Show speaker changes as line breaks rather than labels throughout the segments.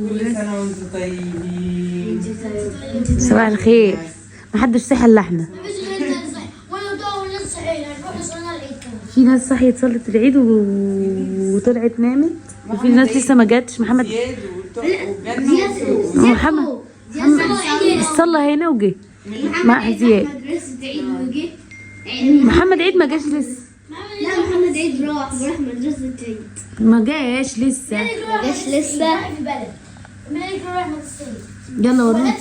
كل سنة وانتم طيبين.
صباح الخير. محدش صحى الا احنا. في ناس صحيت صلت العيد وطلعت نامت، وفي ناس لسه ما جاتش. محمد محمد صلى هنا وجه مع زياد. محمد عيد ما جاش لسه.
لا محمد عيد راح مدرسة عيد.
ما جاش لسه. يلا وريني.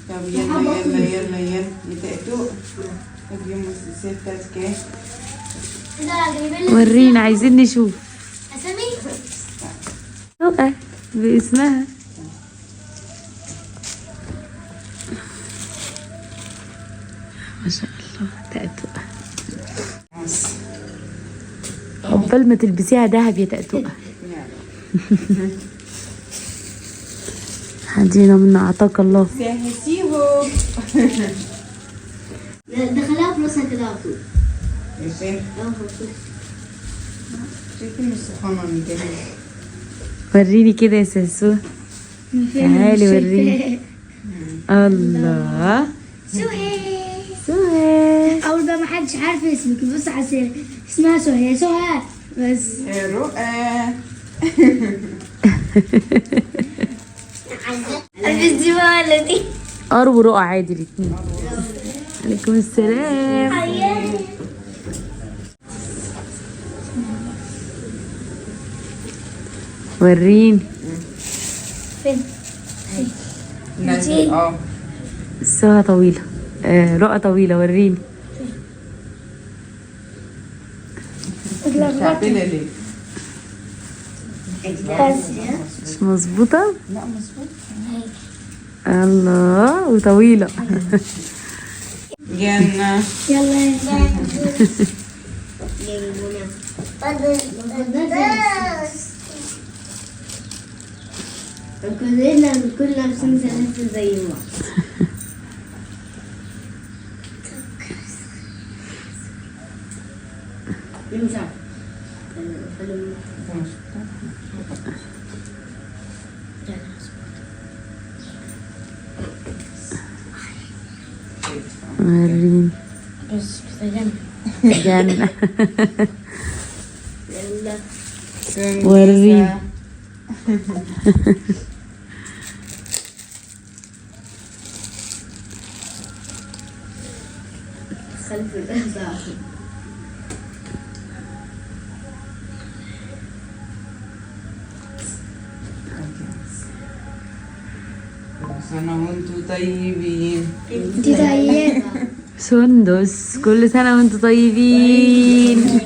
طب يلا نتقطع يوم الستة كام؟
ورينا عايزين نشوف
اسامي
باسمها. ما شاء الله تقطوقة. عقبال ما تلبسيها دهب يا تقطوقة. حدينا من اعطاك الله.
سهسيهو.
دخلها في راسها كده على طول.
يا شيخ شايفين السخانة من جميل.
وريني كده يا ساسو. تعالي وريني. الله سهى.
اول بقى ما حدش عارف اسمك، بص على اسمها سهى بس.
رؤى.
الفيديو دي
أرو ورؤى عادي الاتنين. عليكم السلام. وريني.
فين؟
نازل
سهى طويلة، رؤى طويلة. وريني.
تعبانة ليه؟
مش مظبوطة؟
لا مظبوط.
الله وطويلة.
جنة.
يلا كلنا لابسين سلاسل زي بعض. مش عارف.
وريني.
بس جنة.
جنة.
يلا
وريني.
خلف الأهزاء.
سنة وانتم طيبين.
انت طيبة.
سندس كل سنة وانتم طيبين.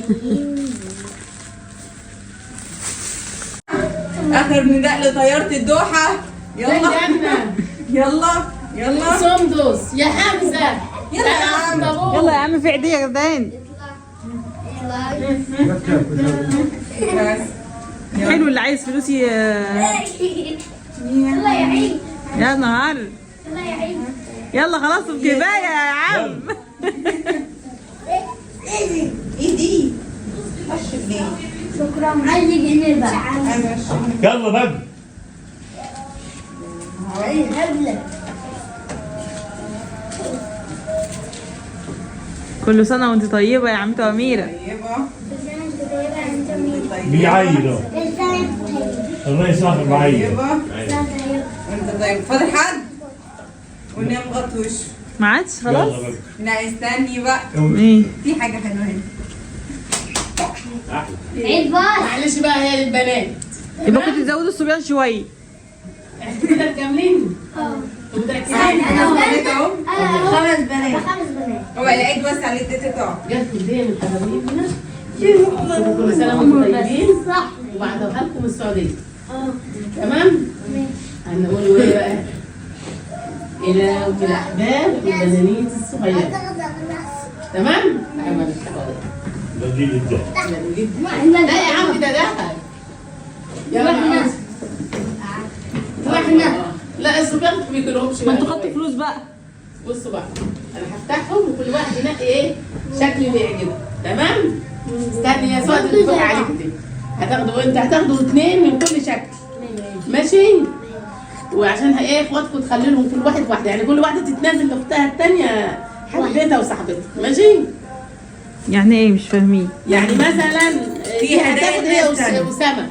آخر نداء لطيارة الدوحة. يلا يلا
سندس يا حمزة.
يلا يا عم.
يلا يا عم في عيدية يا جدعان.
بس
حلو اللي عايز فلوس
يلا يا عيد.
يا نهار.
يلا يا عيد.
يلا خلاص كفاية يا عم.
ايه دي؟ خش ليه؟
شكرا. عايز جنيه بقى.
يلا بقى.
هبلة.
كل سنة وانت طيبة يا عمتو أميرة.
طيبة.
بيعيدوا. الله يسامحك بعيد.
طيبة. وانت طيب. فاضل حد؟ ونام غطوش.
ما عادش خلاص.
يلا بقى.
لا استني بقى.
ايه
في حاجة حلوة هنا.
عيد بقى.
معلش بقى هي للبنات.
يبقى كنت تزودوا الصبيان شوية.
احنا كده كاملين.
انا بنات اهو.
خمس بنات.
هو العيد وسع للتيتا اهو.
جت هدية من حبايبنا. كل سنة وانتم طيبين.
صح.
وبعدها لكم السعودية. تمام؟ هنقول ايه بقى؟ إلى الأحباب والبنانيت الصغيرة. تمام؟ أمل الصغيرة.
بدي جدا.
لا يا عم ده دخل. يلا
واحنا.
لا الصبيان ما بيجيلهمش.
ما انتوا خدتوا فلوس بقى.
بصوا بقى انا هفتحهم وكل واحد ينقي ايه شكل اللي يعجبه. تمام. استني يا سؤال تتفق عليك دي. هتاخدوا 2 من كل شكل. ماشي؟ وعشان ايه اخواتكم تخلي لهم كل واحد واحده، يعني كل واحده تتنازل لاختها الثانيه حبيبتها وصاحبتها. ماشي؟
يعني ايه مش فاهمين؟
يعني مثلا
في
هتاخد هي
هدايا تانية.
وسما.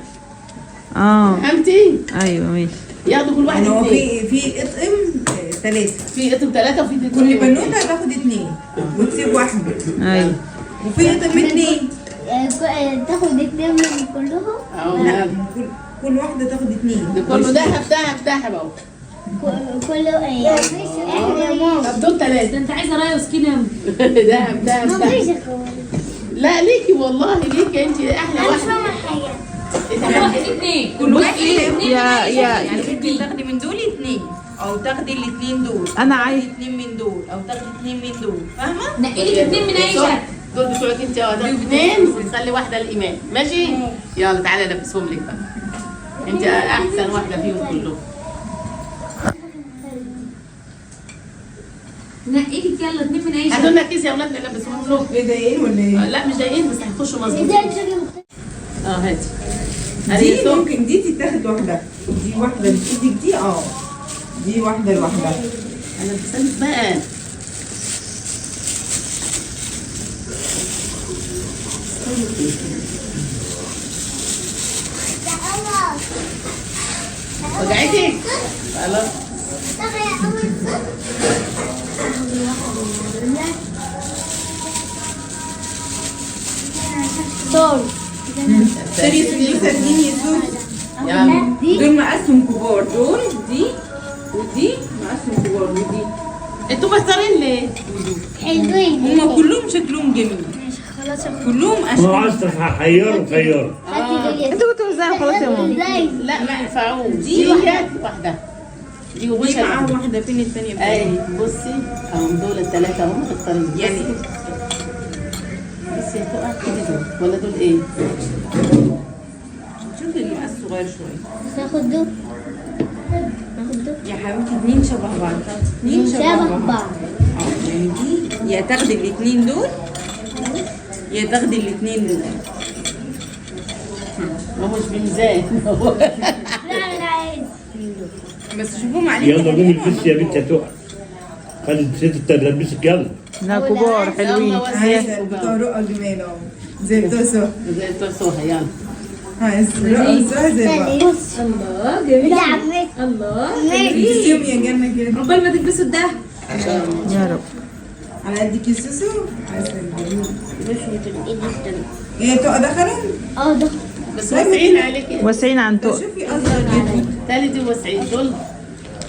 اه
فهمتي؟
ايوه ماشي.
ياخدوا كل واحد
يعني هو
2.
في اطقم 3.
في اطقم 3 وفي
كل بنوته هتاخد 2 وتسيب واحده.
ايوه
وفي اطقم 2.
تاخد 2 من كلهم.
لا
كل واحده تاخد 2.
ده كله دهب اهو.
كله ايه؟
طب دول 3.
انت عايزه رايه وسكينه.
دهب
ما فيش كمان.
لا ليكي والله ليكي انت احلى
انا مش
واحده.
فاهمه حاجه.
كل واحد
يا
يعني ممكن تاخدي من دول 2 او تاخدي الاثنين دول.
انا عايز
2 من دول او تاخدي 2 من دول، فاهمه؟
نقي لك 2 من اي شكل. دول بتوعك انت هتاخدي 2 وتخلي واحده للايمان. ماشي؟ يلا تعالي البسهم لك بقى. انت احسن واحده فيهم كلهم.
نقي لك يلا 2 من اي
هاتوا لنا كيس يا اولاد نلبسهم لهم.
ايه ضايقين ولا ايه؟
لا مش ضايقين بس هيخشوا مظبوط.
ازاي شكل مختلف؟
هاتي.
دي ممكن دي تتاخد واحده. دي واحده اللي في ايدك دي دي واحده لوحدها.
انا بسالك بقى. وجعتك؟ خلاص.
طول.
سوري سلوسة 2 يا سوسو.
يلا.
دول مقاسهم كبار دول. دي ودي مقاسهم كبار ودي.
انتوا مختارين ليه؟
حلوين.
هما كلهم شكلهم جميل.
خلاص
كلهم
ما
اشكال.
عايز خير.
انتوا كنتوا ازاي خلاص يا ماما؟
لا ما ينفعوش. دي واحده. دي
دي
وبوشة.
معاهم واحده، فين الثانيه؟
اي بصي اهم دول ال3 هم مختارين.
يعني
بس يا تقع كده دول ولا دول ايه؟
شوفي المقاس صغير شويه.
ناخد دول. ناخد دول.
يا حبيبتي 2 شبه بعض. 2
شبه بعض.
يعني دي يا تاخدي الاثنين دول يا تاخدي الاثنين دول.
ما هوش بميزان.
لا انا عايز.
بس شوفوهم عليك.
يلا قومي البسي يا بنت هتقع. خلي الست تلبسك يلا.
لا كبار حلوين.
يلا وسعي
بتوع رؤى جمال اهو. زي بتوع سهى.
زي بتوع سوها يلا.
رؤى سهى زي بعض.
الله جميل.
لا عمتي.
الله
تسيبهم يا جنة كده.
عقبال ما تلبسوا ده.
ان شاء الله.
يا رب.
على قدك يا سوسو. عسل جميل.
مش الايد التانية.
ايه تقى دخلوا؟
ده.
بس واسعين عليك.
واسعين عن تقل.
شوفي اصغر جدا.
تالت واسعين دول.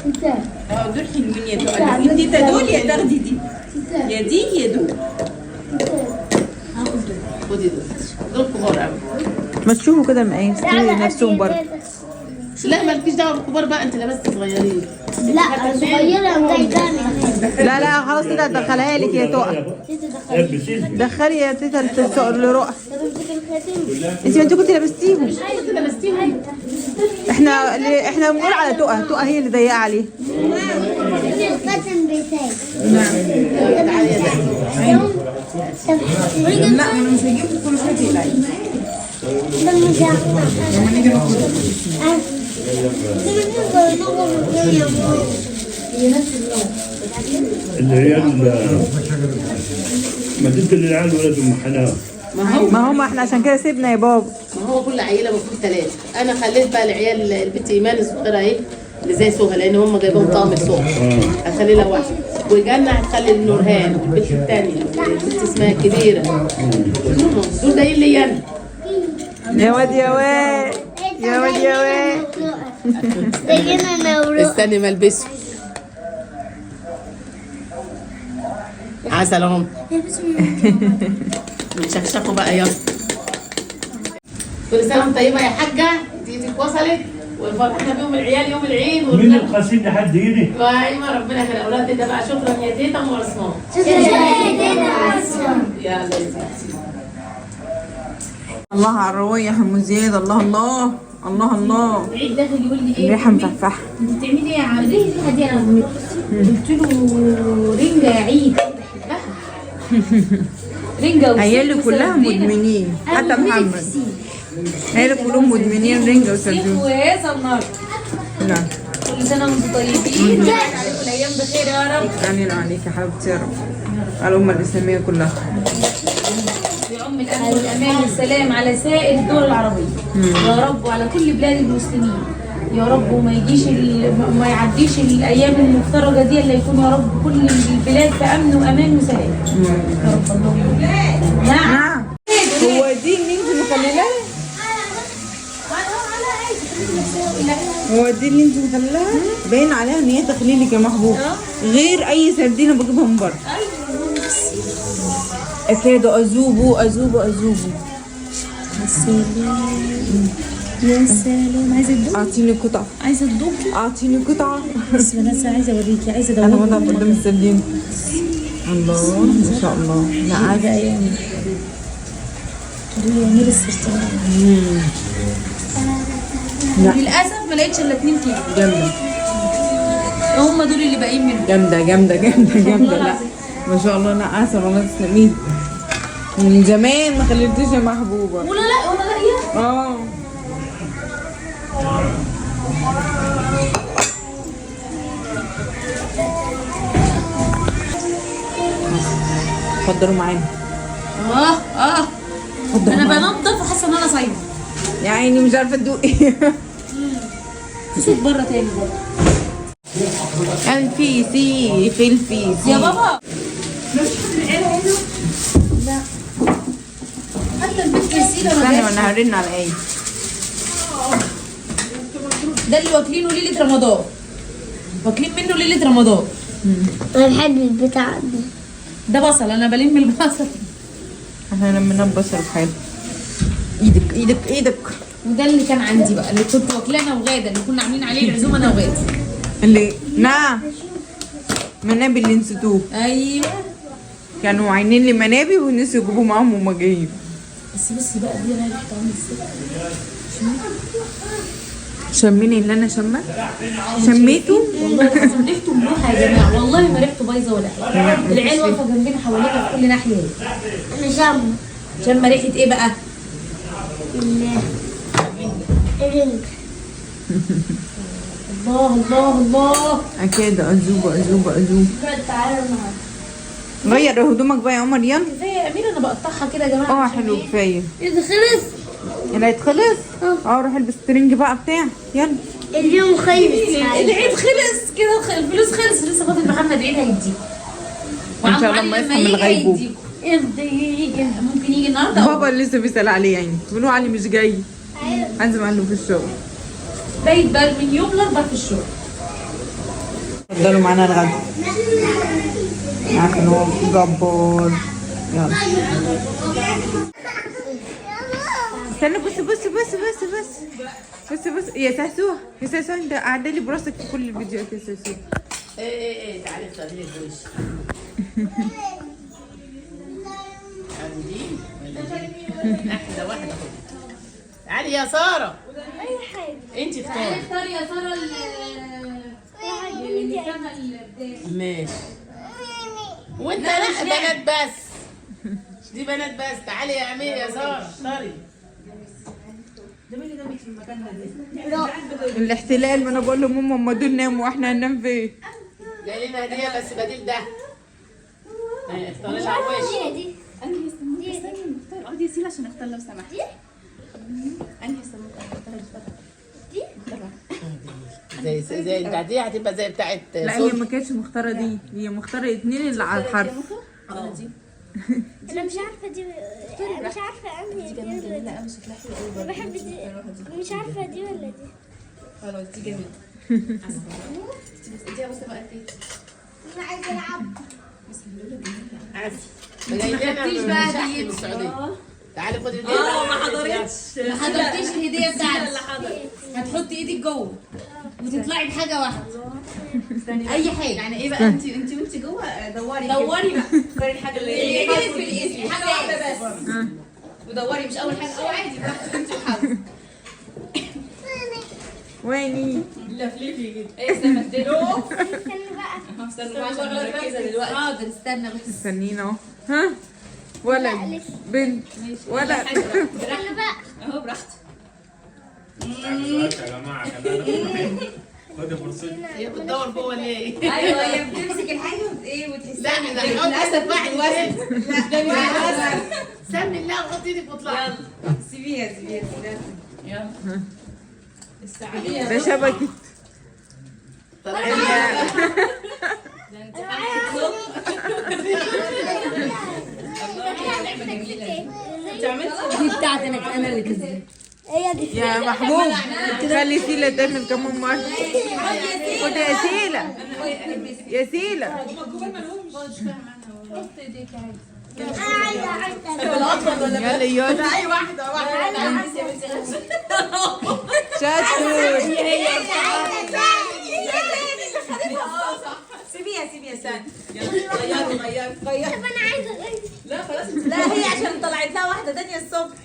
انت.
دول حلوين يا تقى. انت دول يا تاخدي دي. يا دي يا دول.
خدي دول. دول كبار قوي.
ما تشوفوا كده مقاس نفسهم برضه.
لا مالكيش دعوه بالكبار بقى انت لابسه صغيرين.
لا صغيرة وجايباني.
لا لا خلاص كده هدخلها لك يا تقى.
لبسي.
دخلي يا تيتا لرؤى.
طب امسك الخاتم.
انت كنت لابستيهم.
كنت لابستيهم.
احنا بنقول على تقى هي اللي ضيقه عليه.
الخاتم بتاعي.
تعالي يا زلمه.
لا انا مش هجيب كل شويه تقلعي.
لما جاء.
لما نيجي ناخدها.
العيال ما تدي للعيال ولدهم حنان.
ما هم احنا عشان كده سيبنا يا بابا.
ما هو كل عيله المفروض 3. انا خليت بقى العيال البنت ايمان الصغيره اهي اللي زي سهى لان هم جايبهم طقم سهى. هخلي لها واحده. وجنة هتخلي النورهان البنت الثانيه البنت اسمها كبيره. دول جايين لي انا.
يا واد يا واد يا واد يا واد.
لقينا نورو.
استني ما البسه. عسل اهم. بتشكشكوا بقى يلا. كل سنه وانت طيبه يا حاجه. ديتك وصلت والفرحه بيهم العيال يوم العيد.
مين القاسين لحد ايدي؟
وايوه ربنا يخلي الاولاد ده بقى. شكرا يا تيتا ام عثمان. يلا يا تيتا.
الله على الروايح يا ام زياد. الله الله الله الله.
العيد داخل يقول لي ايه؟
الريحه مفحفحه.
انت بتعملي ايه يا عم؟ ليه فيها دي يا عم؟ قلت له رنجه عيد بحبها. رنجة
عيالي كلها مدمنين حتى محمد. عيالي كلهم مدمنين رنجة وسردين.
وهذا النهارده.
نعم.
كل سنة وانتم طيبين وعليكم الأيام بخير يا رب.
آمين عليك يا حبيبتي يا رب. على الأمة الإسلامية كلها.
بعم الأمن والأمان والسلام على سائر الدول العربية يا رب، وعلى كل بلاد المسلمين يا رب، وما يجيش ما يعديش الأيام المفترجة دي إلا يكون يا رب كل البلاد في أمن وأمان وسلام يا رب. اللهم نعم.
هو دي اللي انت مخليلاها؟ هو دي اللي انت مخليلاها؟ باين عليها ان هي تخليلك يا محبوب، غير اي سردينه بجيبها من بره. اكيد اذوبه اذوبه اذوبه.
يا سلام، عايزة تدوق؟
اعطيني قطعه.
عايزة تدوقي؟
اعطيني قطعه.
بس انا عايزة اوريكي، عايزة ادوقي.
انا وضع قدام السردين. الله ما شاء الله.
لا عايزة ايام دول يعملوا السرطان. للاسف ما لقيتش الا 2 كيلو.
جامده
هم دول اللي باقيين منهم.
جامده جامده جامده جامده. لا ما شاء الله انا عسل والله تسلمي. من زمان ما خليتيش يا محبوبه.
ولا لا
اه اتفضلوا معانا.
انا بنضف وحاسه ان انا صايمه.
يا عيني مش عارفه تدوقي.
صوت بره تاني برضه.
الفيسي في الفيسي
يا بابا لا حتى البيت كيسيله
استني وانا هرن على ايه.
ده اللي واكلينه ليله رمضان، واكلين منه ليله رمضان.
انا بحب البتاع
ده بصل، انا بلم البصل.
احنا لما نبصر بحاله. ايدك ايدك ايدك.
وده اللي كان عندي بقى، اللي كنت واكلاه انا وغاده، اللي كنا عاملين عليه العزومه انا وغاده.
اللي نعم منابي اللي نسيتوه.
ايوه
كانوا عينين لي منابي ونسوا يجيبوه معاهم وما جايين.
بس بصي بقى دي انا ريحتها عامله ازاي.
شميني اللي انا شميته.
والله العظيم ريحته ملوحه يا جماعه، والله ما ريحته بايظه ولا حاجه. العيال واقفه جنبنا حوالينا في كل ناحيه.
انا شامه
شم ريحه ايه بقى؟
الرنج.
الله الله الله.
اكيد اذوبه اذوبه اذوبه.
تعالى معايا.
غير هدومك بقى يا عمر يلا.
كفايه يا اميره، انا بقطعها كده يا جماعه.
حلو كفايه.
اذا خلص
اللي هيتخلص روح البس الترنج بقى بتاعك يلا.
اليوم خلص.
العيد خلص كده، الفلوس خلص، لسه فاضل محمد عيد هيديكوا.
ان شاء الله ما يفهم الغيبوبه.
ممكن يجي النهارده.
بابا اللي لسه بيسال عليه يعني، بيقولوا علي مش جاي. عايز عنه في الشغل.
بايت بقى من يوم الاربعاء في الشغل.
اتفضلوا معانا الغدا. عارفه ان هو جبار. يلا استنى. بص بص بص بص بص بص بص يا ساسوه يا ساسوه، انت قاعده لي براسك في كل الفيديوهات يا ساسوه.
ايه تعالي اختاري لي الوش. عندي واحده واحده. تعالي يا ساره.
اي حاجه
انت اختاري.
اختاري يا ساره
ماشي. وانت لا بنات بس. دي بنات بس. تعالي يا امير يا ساره اختاري.
الاحتلال، ما انا بقول لهم هم دول ناموا واحنا هننام فين؟
جاي لنا هديه بس بديل ده. اختاري لها وش.
دي
دي سيل عشان اختار لو سمحتي. انهي
زي بتاع دي هتبقى زي بتاعت
لا هي ما كانتش مختاره دي، هي مختاره 2 اللي على الحرف.
انا مش عارفه دي، مش عارفه انهي دي ولا دي. انا بحب دي، مش عارفه دي ولا دي.
خلاص دي جميله. دي بس بقى ايه؟
انا عايزه العب.
جاي لنا من السعوديه. تعالي خدي الهديه.
ما حضرتيش الهديه بتاعتي. هتحطي ايدك جوه وتطلعي بحاجه واحده. اي حاجه.
يعني ايه بقى؟ انت وانت جوه دوري
بقى
اختاري الحاجه اللي
يجيلك في الاسم حاجه واحده بس.
ودوري مش اول حاجه او عادي براحتك انت وحظك.
ويني؟
لفلفي كده. ايه استنى اديله.
استنى بقى.
استنى بقى عشان مركزه دلوقتي.
حاضر استنى بس.
استنينا اهو. ها ولد بنت ولد.
يلا بقى.
اهو براحتك.
يا جماعه خدي فرصتك.
هي بتدور جوه ليه؟
ايوه هي بتمسك الحاجه ايه وتحسها.
لا انا للاسف واحد واحد. لا سمي الله وحطي ايدك واطلعي.
سيبيها
يلا.
ده شبكة.
دي بتاعتي انا اللي كسبت. هي دي.
يا محبوب خلي سيلة تعمل كمان مرة. خد يا سيلة. يا سيلة.
انا عايزه
يلا يلا.
اي واحده
شطور.
سيبيها ثانيه. يلا غير
طب انا عايزه اغير.
لا خلاص.
لا هي عشان طلعت لها واحده تانية الصبح.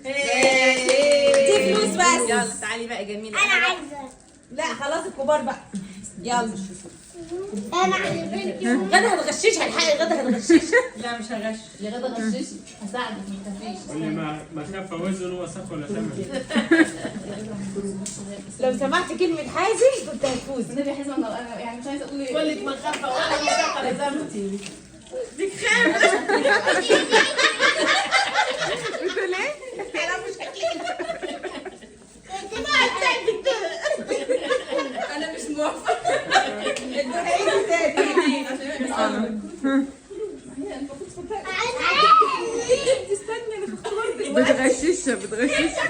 دي
فلوس بس.
يلا تعالي بقى جميله.
انا عايزه.
لا خلاص الكبار بقى. يلا
انا عايزه.
غدا هتغششها الحقي غدا هتغششها.
لا مش هغش.
يا غدا غششي هساعدك ما تخافيش.
قولي ما خاف وزن وصف ولا ثمن.
لو سمعت كلمة حازم كنت هتفوز.
النبي حزم الله يعني مش عايزه اقول ايه.
كل لك من خفه ولا مشقه لزمتي.
بتقول ايه؟
انا مش موافقه. الدنيا تاني عشان
بتغششها بتغششها.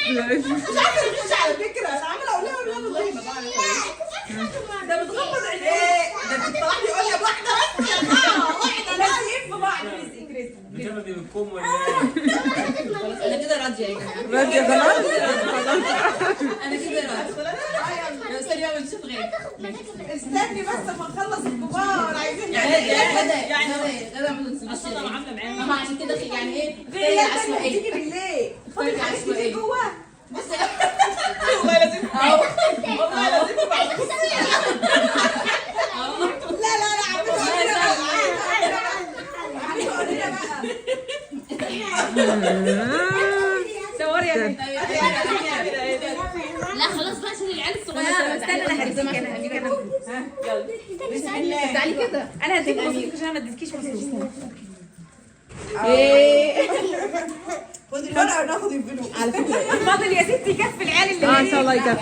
مش على فكره انا عامله اقول لها والله ما بعرف. ده بتغمض عينيه. ده بتطلع لي يقول لي واحده بس. واحده لازم في بعض.
بتاخدي بالكم ولا
انا كده راضيه يا جماعه.
راضية خلاص؟
انا كده راضيه. يا استني بقى بنشوف غير.
استني بس اما نخلص الكبار عايزين
يعني غدا اصلا انا عامله معاها. ما عشان كده يعني ايه؟ غير عشوائيه.
تيجي بالليل.
خد الحاجات اللي
جوه.
والله لازم. والله لازم.
لا لا لا صوري يا بنت.
لا خلاص بقى عشان العيال الصغيره.
استنى انا هديك انا هديك انا.
يلا تعالي كده.
انا هديك مصروف عشان ما اديتكيش مصروف.
خدي الورقه وناخد الفلوس.
على فكره فاضل يا ستي كف العيال اللي
اه ان شاء الله يكفي.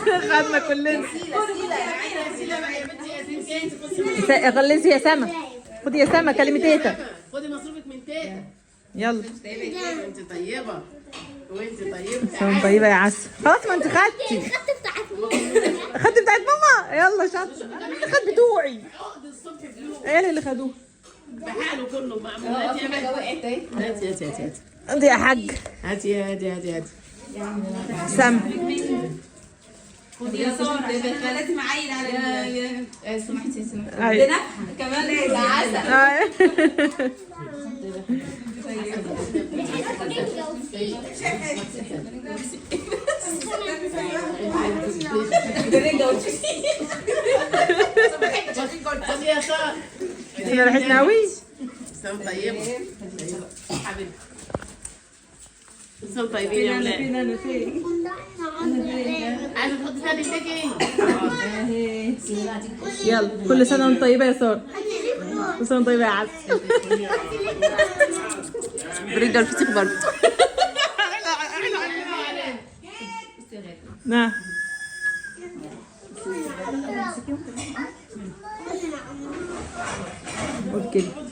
خدنا كلنا. غلسي يا سما. خدي يا سما كلمة تيتا.
خدي مصروفك من تيتا.
يلا.
انت طيبه وانت طيبه.
سلام طيبة يا عسل. خلاص ما انت خدتي.
خدت بتاعتنا.
خدت بتاعت ماما. يلا شاطر. خد بتوعي.
عقد الصبح فلوس
عيالي اللي خدوه.
بحاله كله معمولات يا بنت.
وقعت اهي.
هاتي هاتي هاتي هاتي
انت يا حاج.
هاتي هاتي هاتي هاتي.
سما.
خدي يا ساره عشان لازم اعين على
سمحتي
أيوة.
نفحه كمان لازم عسل.
أيوة.
خدي يا ساره.
احنا رايحين ناوي.
سلام طيبه. حبيبي سلام طيبين يا ولاد. عايزه تحطي ثاني تيجي.
يلا كل سنة وانت طيبة يا سارة. كل سنة وانت طيبة يا عسل. بريد الفسيخ برضه. نعم. قول كده.